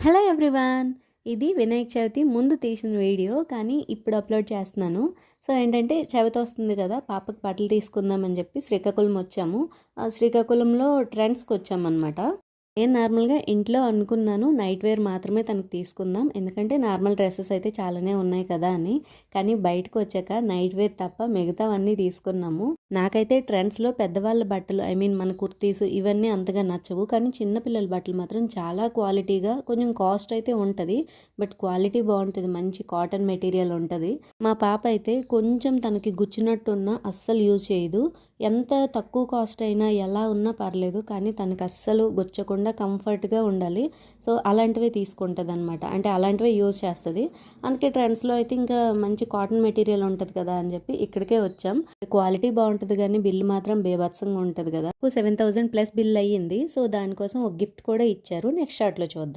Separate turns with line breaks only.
Hello everyone. ఇది వినాయక చవితి ముందు తీసిన వీడియో కానీ ఇప్పుడు అప్లోడ్ చేస్తున్నాను. సో ఏంటంటే చవితి వస్తుంది కదా, పాపకి బట్టలు తీసుకుందామని చెప్పి శ్రీకాకుళం వచ్చాము. శ్రీకాకుళంలో ట్రెండ్స్కి వచ్చామన్నమాట. నేను నార్మల్గా ఇంట్లో అనుకున్నాను నైట్ వేర్ మాత్రమే తనకు తీసుకుందాం, ఎందుకంటే నార్మల్ డ్రెస్సెస్ అయితే చాలానే ఉన్నాయి కదా అని. కానీ బయటకు వచ్చాక నైట్ వేర్ తప్ప మిగతావన్నీ తీసుకున్నాము. నాకైతే ట్రెండ్స్లో పెద్దవాళ్ళ బట్టలు, ఐ మీన్ మన కుర్తీస్ ఇవన్నీ అంతగా నచ్చవు, కానీ చిన్నపిల్లల బట్టలు మాత్రం చాలా క్వాలిటీగా, కొంచెం కాస్ట్ అయితే ఉంటుంది బట్ క్వాలిటీ బాగుంటుంది, మంచి కాటన్ మెటీరియల్ ఉంటుంది. మా పాప అయితే కొంచెం తనకి గుచ్చినట్టున్న అస్సలు యూజ్ చేయదు. ఎంత తక్కువ కాస్ట్ అయినా ఎలా ఉన్నా పర్లేదు, కానీ తనకు అస్సలు గుచ్చకుండా కంఫర్ట్గా ఉండాలి. సో అలాంటివే తీసుకుంటుంది అనమాట, అంటే అలాంటివే యూజ్ చేస్తుంది. అందుకే ట్రెండ్స్లో అయితే ఇంకా మంచి కాటన్ మెటీరియల్ ఉంటుంది కదా అని చెప్పి ఇక్కడికే వచ్చాం. క్వాలిటీ బాగుంటుంది కానీ బిల్ మాత్రం బేభత్సంగా ఉంటుంది కదా. 7,000 ప్లస్ బిల్ అయ్యింది. సో దానికోసం ఒక గిఫ్ట్ కూడా ఇచ్చారు. నెక్స్ట్ షార్ట్లో చూద్దాం.